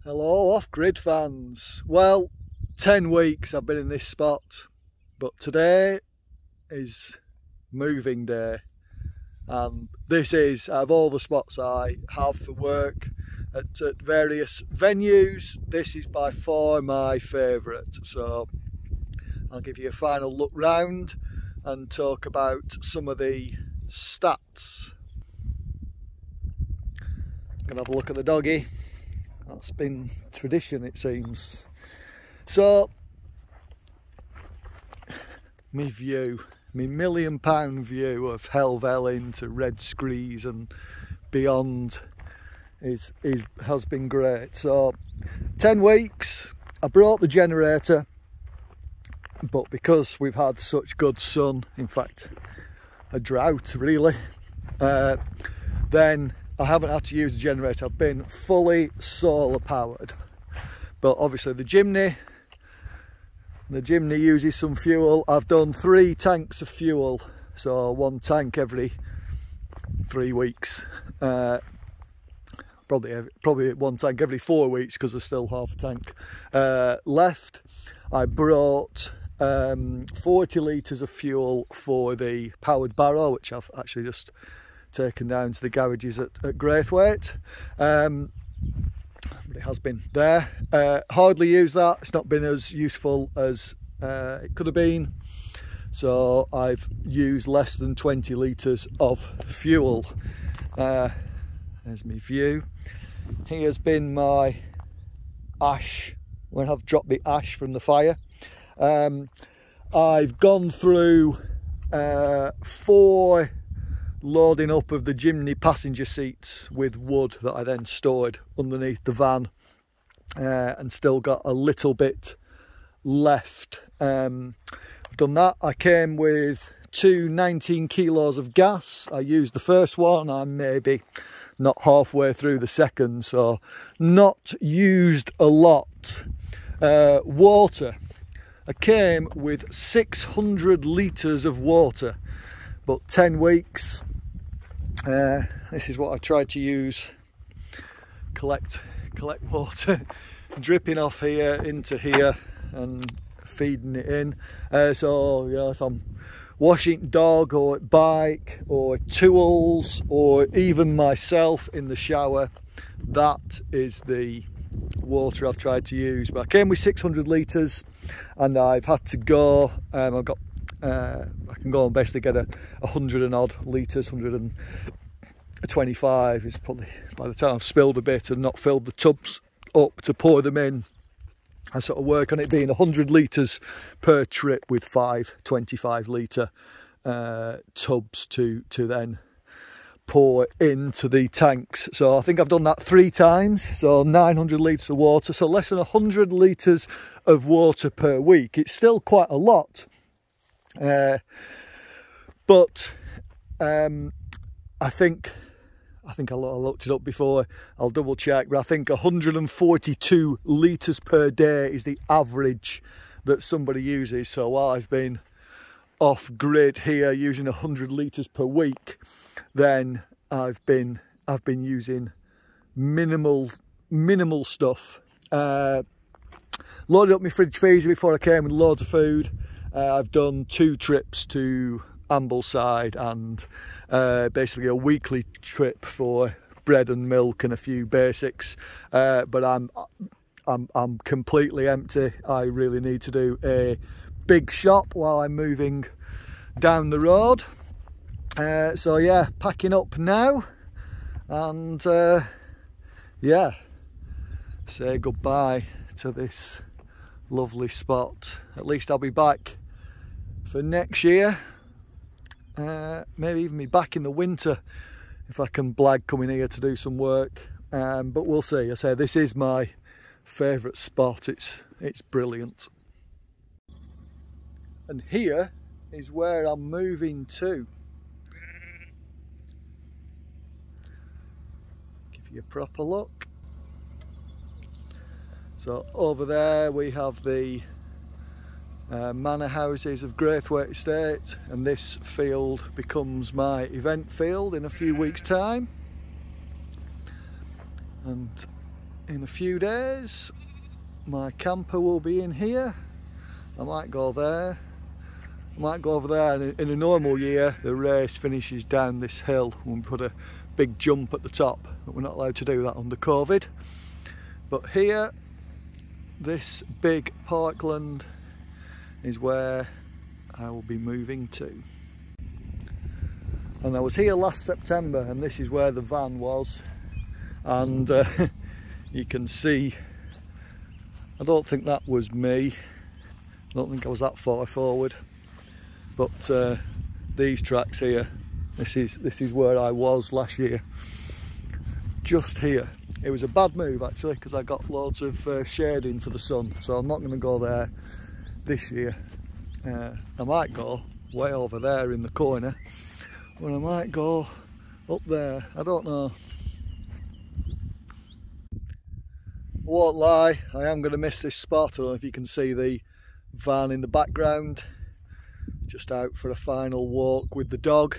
Hello off-grid fans. Well, 10 weeks I've been in this spot, but today is moving day, and this is, out of all the spots I have for work at various venues, this is by far my favourite. So I'll give you a final look round and talk about some of the stats. Gonna have a look at the doggy. That's been tradition, it seems. So, my view, my £1 million view of Helvellyn to Red Screes and beyond has been great. So, 10 weeks, I brought the generator, but because we've had such good sun, in fact, a drought really, then I haven't had to use the generator. I've been fully solar powered, but obviously the Jimny uses some fuel. I've done 3 tanks of fuel, so 1 tank every 3 weeks, probably 1 tank every 4 weeks because there's still half a tank left. I brought 40 litres of fuel for the powered barrow, which I've actually just taken down to the garages at Braithwaite, but it has been there. Hardly used that. It's not been as useful as it could have been, so I've used less than 20 litres of fuel. There's my view. Here's been my ash when I've dropped the ash from the fire. I've gone through 4 loading up of the Jimny passenger seats with wood that I then stored underneath the van, and still got a little bit left. I've done that. I came with 2 19 kilos of gas. I used the first one. I'm maybe not halfway through the second, so not used a lot. Water. I came with 600 litres of water, but 10 weeks, this is what I tried to use. Collect water, dripping off here into here and feeding it in. So, you know, if I'm washing dog or bike or tools or even myself in the shower, that is the water I've tried to use. But I came with 600 litres and I've had to go, I've got I can go and basically get 100 and odd litres, 125 is probably, by the time I've spilled a bit and not filled the tubs up to pour them in, I sort of work on it being 100 litres per trip with 5 25 litre tubs to then pour into the tanks. So I think I've done that 3 times, so 900 litres of water, so less than 100 litres of water per week. It's still quite a lot. But I think I looked it up before, I'll double check, but I think 142 litres per day is the average that somebody uses. So while I've been off grid here using 100 litres per week, then I've been using minimal stuff. Loaded up my fridge freezer before I came with loads of food. I've done 2 trips to Ambleside and basically a weekly trip for bread and milk and a few basics. But I'm completely empty. I really need to do a big shop while I'm moving down the road. So yeah, packing up now and yeah, say goodbye to this lovely spot. At least I'll be back for next year, maybe even be back in the winter if I can blag coming here to do some work, but we'll see. I say this is my favourite spot. It's brilliant. And here is where I'm moving to. Give you a proper look. So over there we have the manor houses of Braithwaite Estate, and this field becomes my event field in a few weeks' time. And in a few days my camper will be in here. I might go there, I might go over there. In a normal year the race finishes down this hill and we put a big jump at the top, but we're not allowed to do that under COVID. But here, this big parkland is where I will be moving to. And I was here last September and this is where the van was, and you can see, I don't think that was me, I don't think I was that far forward, but these tracks here, this is where I was last year, just here. It was a bad move actually because I got loads of shading for the sun, so I'm not going to go there this year. I might go way over there in the corner, or I might go up there, I don't know. I won't lie, I am going to miss this spot. I don't know if you can see the van in the background, just out for a final walk with the dog.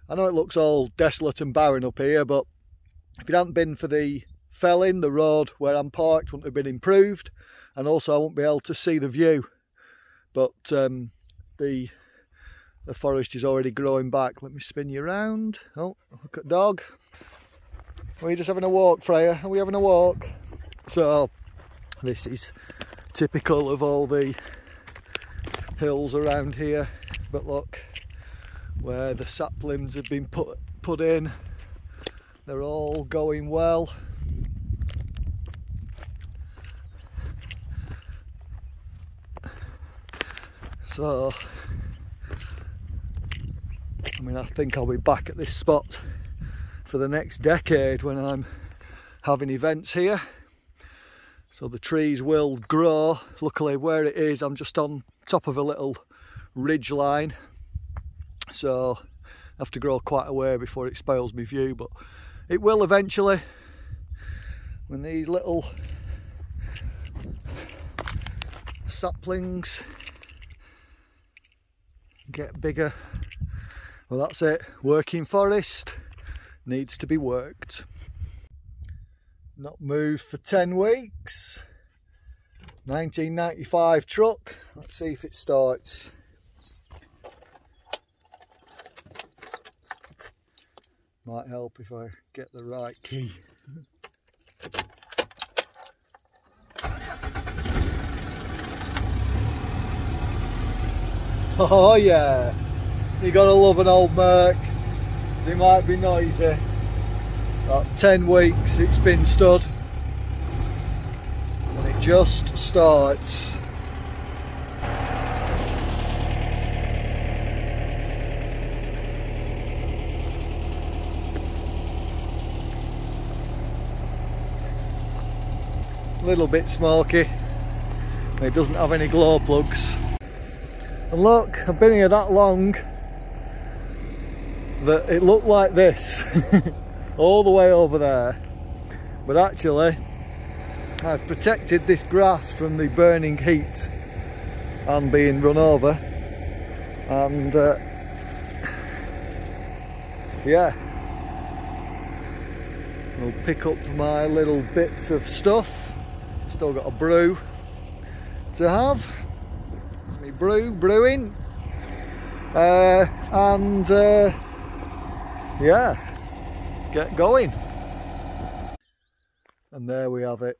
I know it looks all desolate and barren up here, but if it hadn't been for the felling, the road where I'm parked wouldn't have been improved, and also I won't be able to see the view. But the forest is already growing back. Let me spin you around. Oh, look at dog. Are we just having a walk, Freya? Are we having a walk? So this is typical of all the hills around here, but look where the saplings have been put in. They're all going well. So, I mean, I think I'll be back at this spot for the next decade when I'm having events here. So the trees will grow. Luckily where it is, I'm just on top of a little ridge line, so I have to grow quite a way before it spoils my view, but it will eventually, when these little saplings get bigger. Well, that's it, working forest needs to be worked. Not moved for 10 weeks. 1995 truck, let's see if it starts. Might help if I get the right key. Oh yeah, you gotta love an old Merc. They might be noisy. That's 10 weeks it's been stood. And it just starts. A little bit smoky. It doesn't have any glow plugs. And look, I've been here that long that it looked like this all the way over there, but actually I've protected this grass from the burning heat and being run over, and yeah, I'll pick up my little bits of stuff. Still got a brew to have. It's me brewing, and yeah, get going. And there we have it.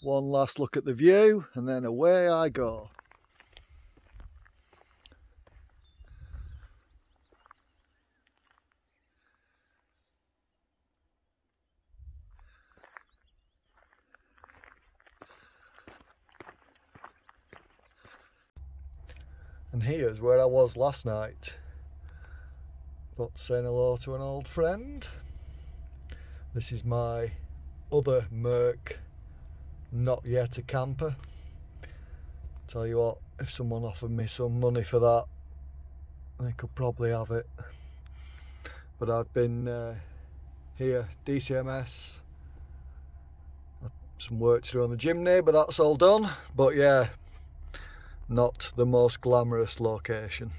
One last look at the view and then away I go. And here's where I was last night, but saying hello to an old friend. This is my other Merc, not yet a camper. Tell you what, if someone offered me some money for that, they could probably have it. But I've been here, DCMS, some work to do on the Jimny, but that's all done. But yeah, not the most glamorous location.